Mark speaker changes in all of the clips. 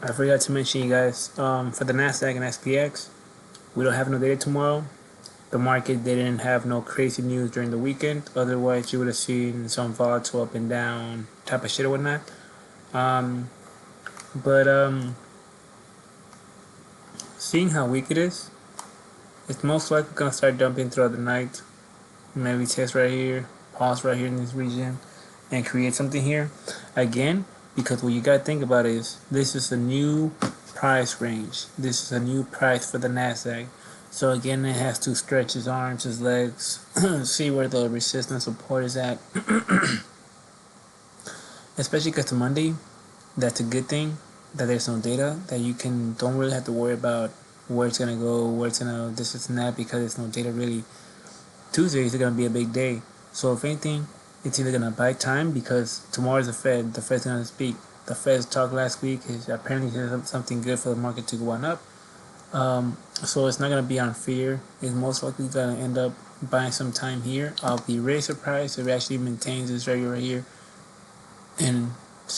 Speaker 1: I forgot to mention you guys, for the nasdaq and SPX, we don't have no data tomorrow. The market didn't have no crazy news during the weekend. Otherwise, you would have seen some volatile up and down type of shit or whatnot. Um, but seeing how weak it is, it's most likely gonna start dumping throughout the night. Maybe test right here, pause right here in this region, and create something here again. Because what you gotta think about is this is a new price range. This is a new price for the Nasdaq. So again, it has to stretch his arms, his legs, see where the resistance support is at. Especially because it's Monday, that's a good thing that there's no data, that you don't really have to worry about where it's gonna go, where it's gonna this and that, because there's no data really. Tuesday is gonna be a big day, so if anything, it's either gonna buy time because tomorrow's the Fed. The Fed's gonna speak. The Fed's talk last week is apparently something good for the market to go on up. So it's not gonna be on fear. It's most likely gonna end up buying some time here. I'll be really surprised if it actually maintains this right here, and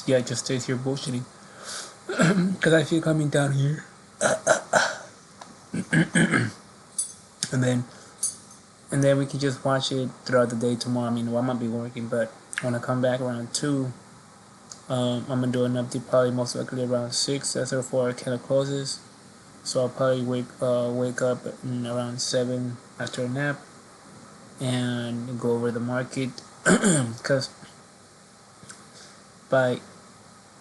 Speaker 1: yeah, just stays here bullshitting. Because I feel coming down here, and then we can just watch it throughout the day tomorrow. I mean, well, I might be working, but when I come back around 2, I'm gonna do an update probably most likely around 6. That's before it kind of closes. So I'll probably wake up around 7 after a nap and go over the market. Because if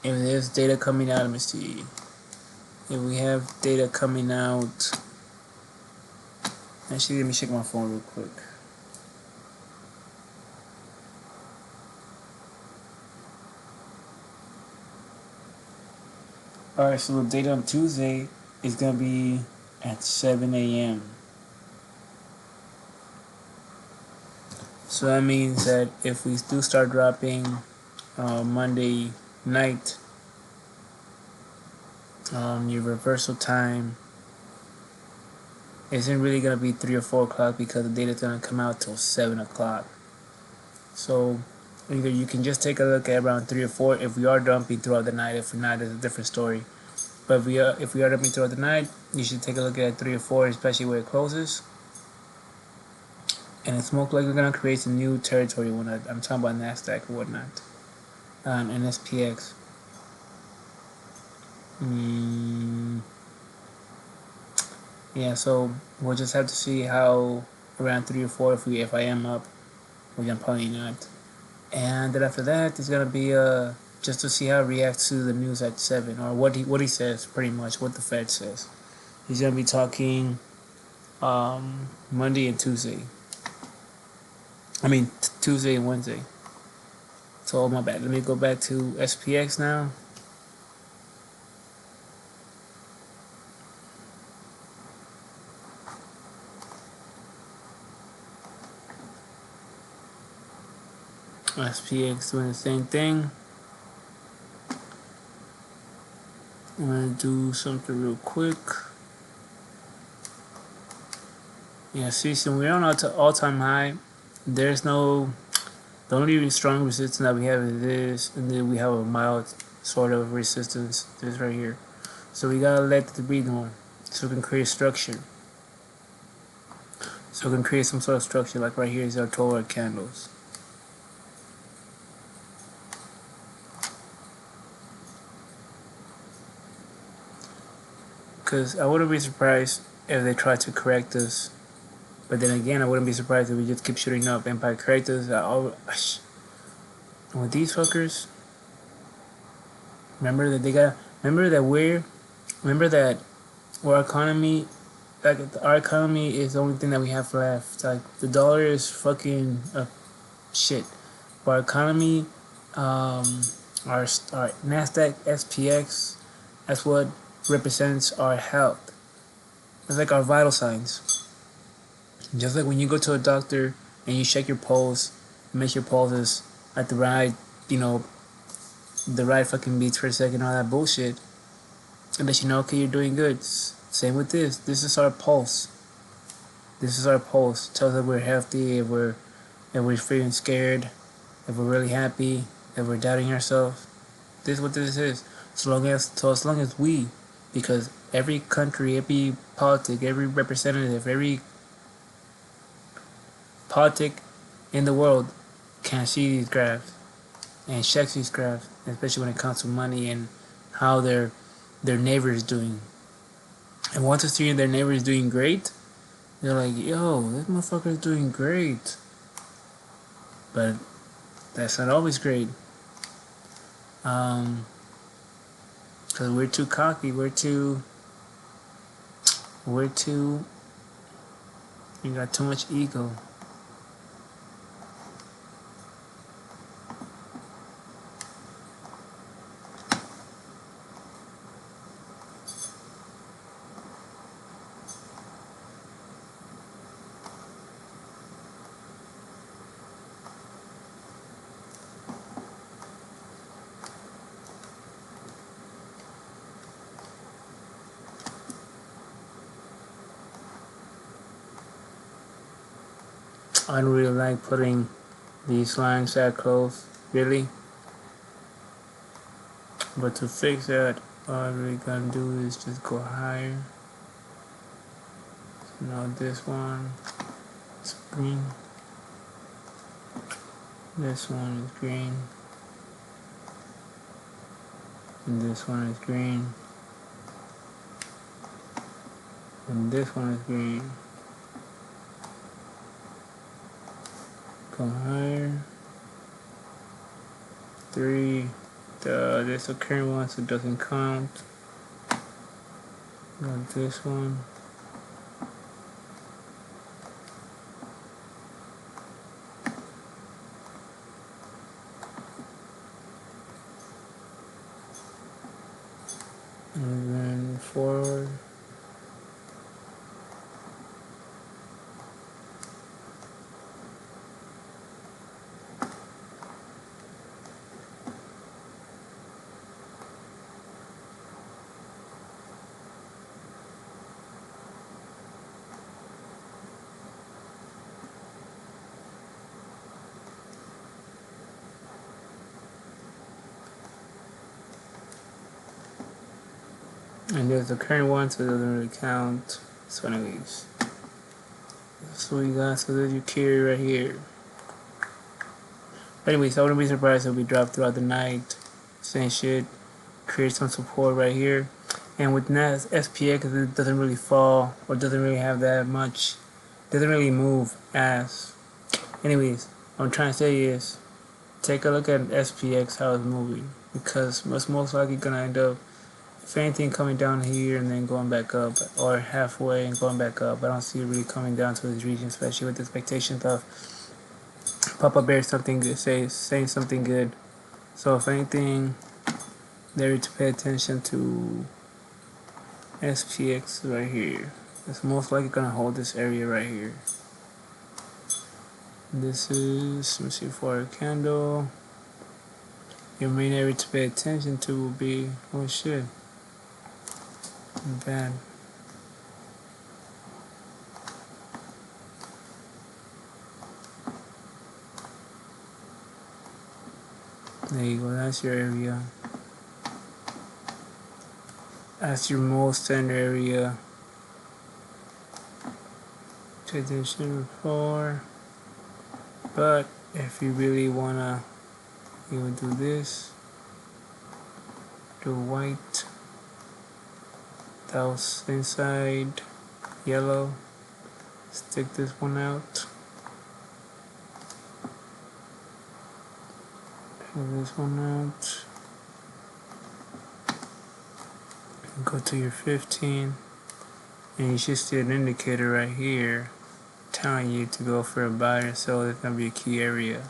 Speaker 1: there's data coming out, let me see. If we have data coming out, actually, let me check my phone real quick. Alright, so the data on Tuesday is going to be at 7 a.m. So that means that if we do start dropping Monday night, your reversal time isn't really going to be 3 or 4 o'clock because the data is going to come out till 7 o'clock. So either you can just take a look at around 3 or 4 if we are dumping throughout the night. If we're not, it's a different story. But if we are dumping throughout the night, you should take a look at 3 or 4, especially where it closes. And it's most likely going to create some new territory when I'm talking about NASDAQ or whatnot. And SPX. Yeah, so we'll just have to see how around 3 or 4 if I am up, which I'm probably not. And then after that, it's gonna be just to see how it reacts to the news at 7, or what he says, pretty much what the Fed says. He's gonna be talking Monday and Tuesday. I mean Tuesday and Wednesday. So my bad. Let me go back to SPX now. SPX doing the same thing. I'm gonna do something real quick. Yeah, see, so we're on all-time high. There's no, the only strong resistance that we have is this, and then we have a mild sort of resistance, this right here. So we gotta let it breathe more, so we can create structure. So we can create some sort of structure, like right here is our 12-hour candles. Because I wouldn't be surprised if they try to correct us. But then again, I wouldn't be surprised if we just keep shooting up. And by correct us, with these fuckers, remember that our economy, like our economy is the only thing that we have left. Like the dollar is fucking shit. But our economy, our NASDAQ, SPX, that's what represents our health. It's like our vital signs. Just like when you go to a doctor and you check your pulse, make your pulses at the right, the right fucking beats per second, all that bullshit, and let you know, okay, you're doing good. Same with this. This is our pulse. This is our pulse. Tells us we're healthy, if we're feeling scared, if we're really happy, if we're doubting ourselves. This is what this is. as long as we, because every country, every politic, every representative, every politic in the world can see these graphs and check these graphs, especially when it comes to money and how their neighbor is doing. And once they see their neighbor is doing great, they're like, yo, this motherfucker is doing great. But that's not always great. Because we're too cocky, we got too much ego. I don't really like putting these lines that close, really. But to fix that, all I really gotta do is just go higher. So now this one is green. This one is green. And this one is green. And this one is green. Go higher. 3. There's a current one, so it doesn't count. Got this one. And then forward. And there's the current one, so it doesn't really count. So anyways, that's what you got. So there's your carry right here. But anyways, I wouldn't be surprised if we drop throughout the night. Same shit. Create some support right here. And with SPX, it doesn't really fall or doesn't really have that much. Doesn't really move as. Anyways, what I'm trying to say is, take a look at SPX how it's moving, because it's most likely gonna end up, if anything, coming down here and then going back up, or halfway and going back up. I don't see it really coming down to this region, especially with the expectations of Papa Bear something good, saying something good. So if anything, there to pay attention to SPX right here. It's most likely gonna hold this area right here. This is, let me see, for a candle. Your main area to pay attention to will be, oh shit, bad. There you go, that's your area. That's your most center area. Tradition for. But if you really wanna, you would do this. Do white. That was inside. Yellow. Stick this one out. Pull this one out. Go to your 15. And you should see an indicator right here telling you to go for a buy or sell. It's gonna be a key area.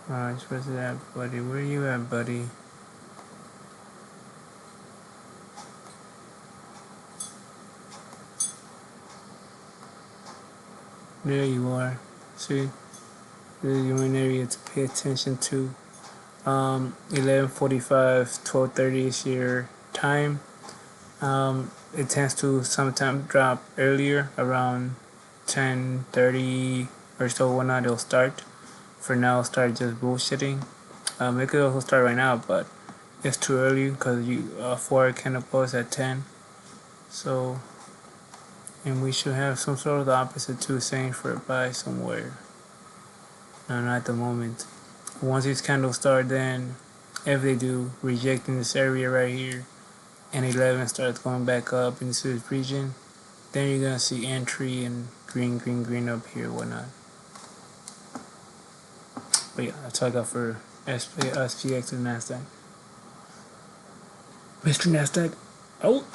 Speaker 1: Alright, where's it at, buddy? Where you at, buddy? There you are. See? This is your main area to pay attention to. 11:45, 12:30 is your time. It tends to sometimes drop earlier, around 10:30 or so, whatnot. It'll start. For now, start just bullshitting. It could also start right now, but it's too early because you 4 candle close at 10. So, and we should have some sort of the opposite too, saying for a buy somewhere. No, not at the moment. Once these candles start, then if they do, rejecting this area right here, and 11 starts going back up into this region, then you're gonna see entry and green, green, green up here, whatnot. But yeah, that's all I got for SPX and NASDAQ. Mr. NASDAQ, out.